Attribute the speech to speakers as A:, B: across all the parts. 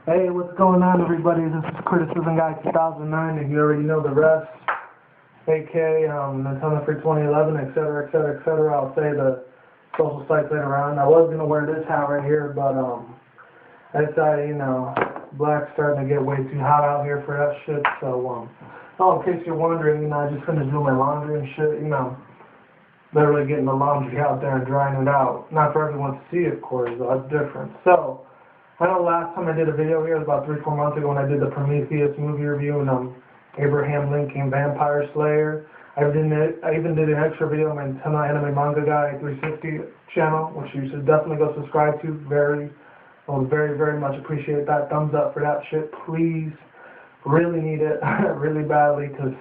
A: Hey, what's going on, everybody? This is Criticism Guy 2009, and you already know the rest. AK, Nintendo for 2011, etc., etc., etc. I'll say the social sites later on. I was gonna wear this hat right here, but I decided, black's starting to get way too hot out here for that shit. So, in case you're wondering, I just finished doing my laundry and shit. Literally getting the laundry out there and drying it out. Not for everyone to see, of course. That's different. So. I know last time I did a video here was about 3-4 months ago when I did the Prometheus movie review and Abraham Lincoln Vampire Slayer. I even did an extra video on my Nintendo Anime Manga Guy 360 channel, which you should definitely go subscribe to. I would very, very much appreciate that. Thumbs up for that shit, please. Really need it, really badly, because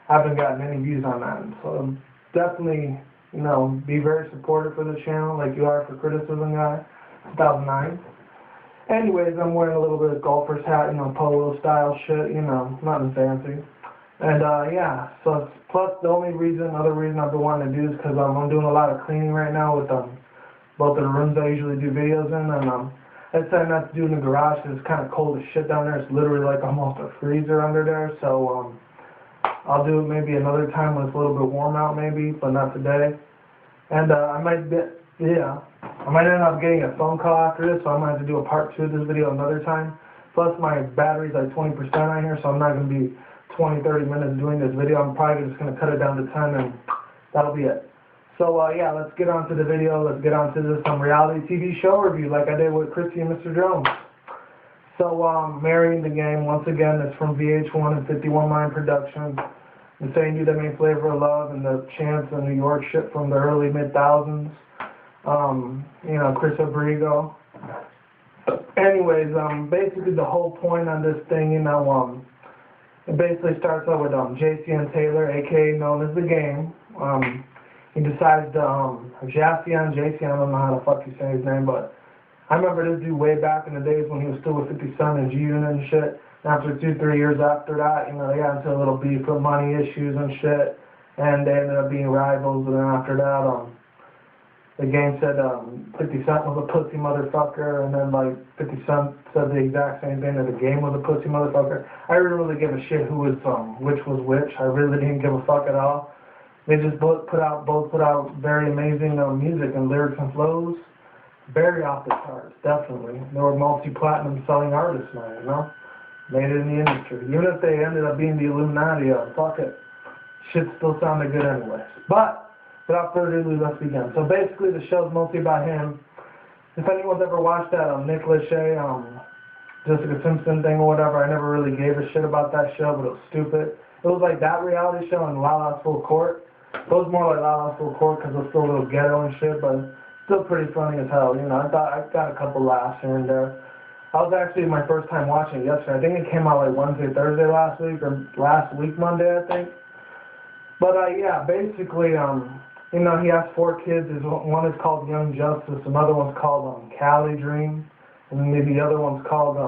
A: I haven't gotten any views on that. So definitely, be very supportive for the channel, like you are for Criticism Guy 2009. Anyways, I'm wearing a little bit of golfer's hat, polo style shit, nothing fancy. And, yeah, so plus the other reason I've been wanting to do is because I'm doing a lot of cleaning right now with both of the rooms I usually do videos in, and I decided not to do it in the garage because it's kind of cold as shit down there. It's literally like almost a freezer under there, so I'll do it maybe another time when it's a little bit warm out maybe, but not today. And I might end up getting a phone call after this, so I might have to do a part 2 of this video another time. Plus, my battery's like 20% on here, so I'm not going to be 20-30 minutes doing this video. I'm probably just going to cut it down to 10, and that'll be it. So, yeah, let's get on to the video. Let's get on to this reality TV show review like I did with Christy and Mr. Jones. So, Marrying the Game, once again, is from VH1 and 51 Line Productions. The same dude that made Flavor of Love and the Chance in New York shit from the early mid-thousands. Chris Abrigo. Anyways, basically the whole point on this thing, it basically starts out with Jason Taylor, aka known as The Game. He decides to, Jason, I don't know how the fuck you say his name, but I remember this dude way back in the days when he was still with 50 Cent and G-Unit and shit. And after 2-3 years after that, they got into a little beef with money issues and shit, and they ended up being rivals, and then after that, The Game said 50 Cent was a pussy motherfucker, and then 50 Cent said the exact same thing, that The Game was a pussy motherfucker. I didn't really give a shit who was which was which. I really didn't give a fuck at all. They just both put out very amazing music and lyrics and flows. Very off the charts, definitely. They were multi-platinum selling artists now, Made it in the industry. Even if they ended up being the Illuminati, fuck it. Shit still sounded good anyways. But without further ado, let's begin. So basically, the show's mostly about him. If anyone's ever watched that Nick Lachey, Jessica Simpson thing or whatever, I never really gave a shit about that show, but it was stupid. It was like that reality show and La La Full Court. It was more like La La Full Court because it was still a little ghetto and shit, but still pretty funny as hell. I thought I got a couple laughs here and there. I was actually my first time watching it yesterday. I think it came out like Wednesday, Thursday last week, or last week Monday, I think. But yeah, basically, he has 4 kids. One is called Young Justice, another one's called Cali Dream, and maybe the other one's called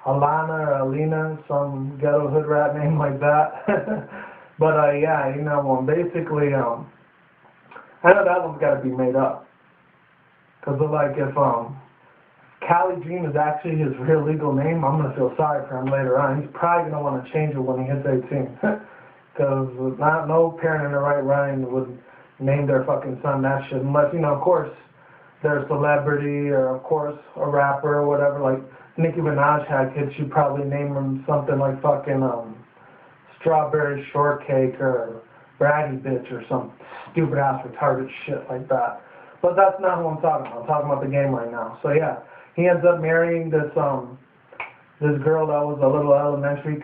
A: Alana or Alina, some ghetto hood rat name like that. But yeah, basically, I know that one's got to be made up. Because if Cali Dream is actually his real legal name, I'm going to feel sorry for him later on. He's probably going to want to change it when he hits 18. Because no parent in their right mind would name their fucking son that shit. Unless, of course, they're a celebrity or, of course, a rapper or whatever. Like, Nicki Minaj had kids, she'd probably name them something like fucking Strawberry Shortcake or Braggy Bitch or some stupid-ass retarded shit like that. But that's not who I'm talking about. I'm talking about The Game right now. So, yeah, he ends up marrying this girl that was a little elementary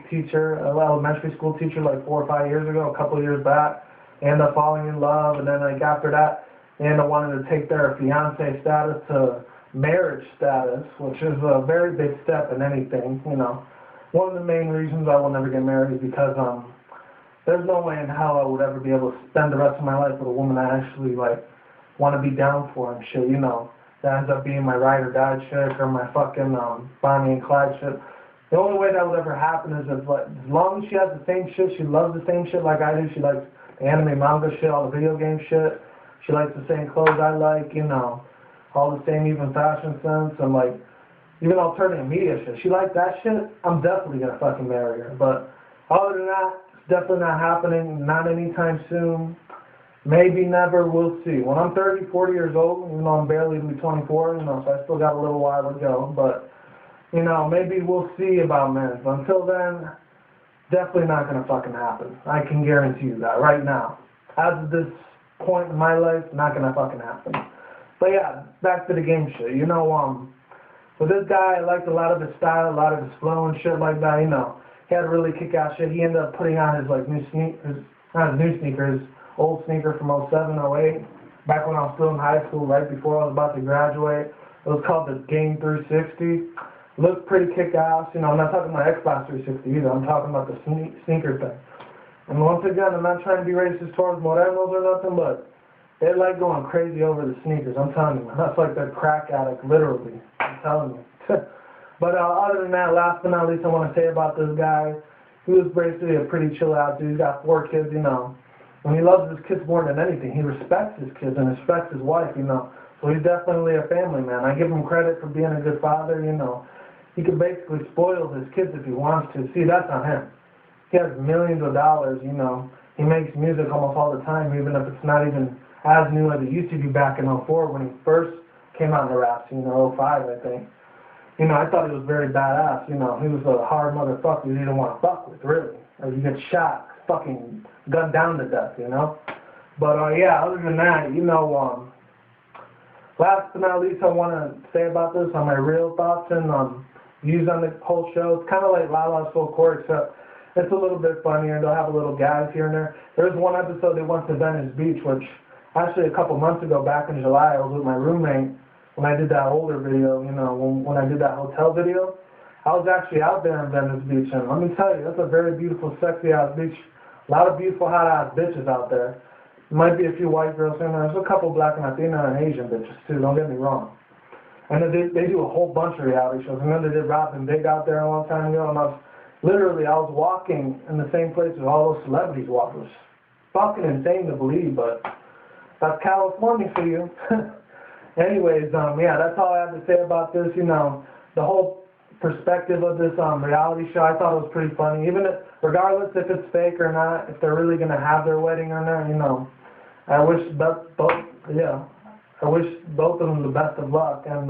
A: school teacher like 4 or 5 years ago, a couple of years back. They end up falling in love, and then after that, they end up wanting to take their fiancé status to marriage status, which is a very big step in anything, One of the main reasons I will never get married is because there's no way in hell I would ever be able to spend the rest of my life with a woman I actually want to be down for and shit, That ends up being my ride or die chick or my fucking Bonnie and Clyde shit. The only way that would ever happen is if, as long as she has the same shit, she loves the same shit like I do. She likes the anime, manga shit, all the video game shit. She likes the same clothes I like, all the same even fashion sense, and even alternative media shit. She likes that shit, I'm definitely gonna fucking marry her. But other than that, it's definitely not happening, not anytime soon. Maybe never, we'll see. When I'm 30, 40 years old, you know, I'm barely even 24, you know, so I still got a little while to go. But, you know, maybe we'll see about men. But until then, definitely not gonna fucking happen. I can guarantee you that right now. As of this point in my life, not gonna fucking happen. But yeah, back to the game shit. You know, with this guy, I liked a lot of his style, a lot of his flow and shit like that. You know, he had really kick-ass shit. He ended up putting on his like new sneakers, not his new sneakers, old sneaker from 07, 08, back when I was still in high school, right before I was about to graduate. It was called the Game 360. Looked pretty kick-ass. You know, I'm not talking about Xbox 360 either. I'm talking about the sneaker thing. And once again, I'm not trying to be racist towards morenos or nothing, but they like going crazy over the sneakers. I'm telling you, that's like the crack addict, literally. I'm telling you. But other than that, last but not least, I want to say about this guy. He was basically a pretty chill out dude. He's got 4 kids, you know. And he loves his kids more than anything. He respects his kids and respects his wife, you know. So he's definitely a family man. I give him credit for being a good father, you know. He can basically spoil his kids if he wants to. See, that's on him. He has millions of dollars, you know. He makes music almost all the time, even if it's not even as new as it used to be back in 04 when he first came out in the rap scene, or 05, I think. You know, I thought he was very badass, you know. He was a hard motherfucker you didn't want to fuck with, really. Or you get shot, fucking gunned down to death, you know. But, yeah, other than that, you know, last but not least I want to say about this on my real thoughts and views on the whole show. It's kind of like Lala's Full Court, except it's a little bit funnier. They'll have a little guys here and there. There's one episode they went to Venice Beach, which actually a couple months ago, back in July, I was with my roommate when I did that older video, you know, when I did that hotel video. I was actually out there in Venice Beach, and let me tell you, that's a very beautiful, sexy-ass beach. A lot of beautiful, hot-ass bitches out there. Might be a few white girls in there. There's a couple black and Latina and Asian bitches, too, don't get me wrong. And they do a whole bunch of reality shows. I remember they did Rob and Big out there a long time ago, and I was walking in the same place as all those celebrities walk. It was fucking insane to believe, but that's California for you. Anyways, yeah, that's all I have to say about this. You know, the whole perspective of this reality show, I thought it was pretty funny. Even if, regardless if it's fake or not, if they're really going to have their wedding or not, you know, I wish both of them the best of luck. And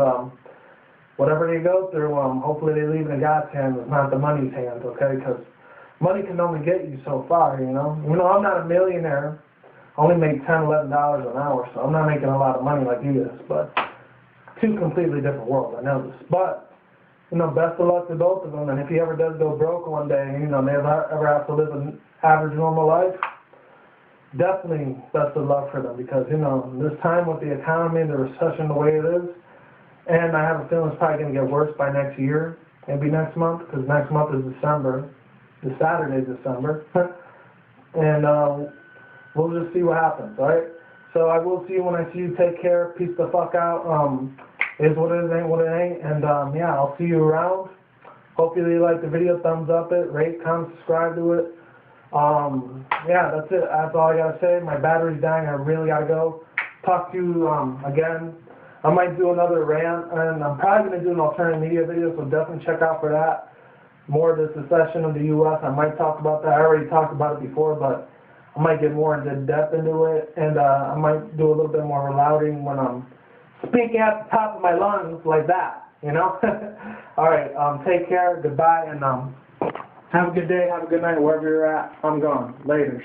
A: whatever they go through, hopefully they leave in God's hands, not the money's hands, okay? Because money can only get you so far, you know. You know, I'm not a millionaire. I only make $10, $11 an hour, so I'm not making a lot of money like he is. But two completely different worlds, I know this. But, you know, best of luck to both of them. And if he ever does go broke one day, you know, they ever have to live an average, normal life, definitely best of luck for them. Because, you know, this time with the economy, the recession the way it is, and I have a feeling it's probably going to get worse by next year, maybe next month, because next month is December. The Saturday's December. And we'll just see what happens, alright? So I will see you when I see you. Take care. Peace the fuck out. Is what it is, ain't what it ain't. And yeah, I'll see you around. Hopefully you like the video. Thumbs up it. Rate, comment, subscribe to it. Yeah, that's it. That's all I gotta say. My battery's dying. I really gotta go. Talk to you again. I might do another rant, and I'm probably going to do an alternative media video, so definitely check out for that. More of the secession of the U.S. I might talk about that. I already talked about it before, but I might get more into depth into it, and I might do a little bit more relouding when I'm speaking at the top of my lungs like that, you know? All right, take care, goodbye, and have a good day, have a good night, wherever you're at. I'm gone. Laters.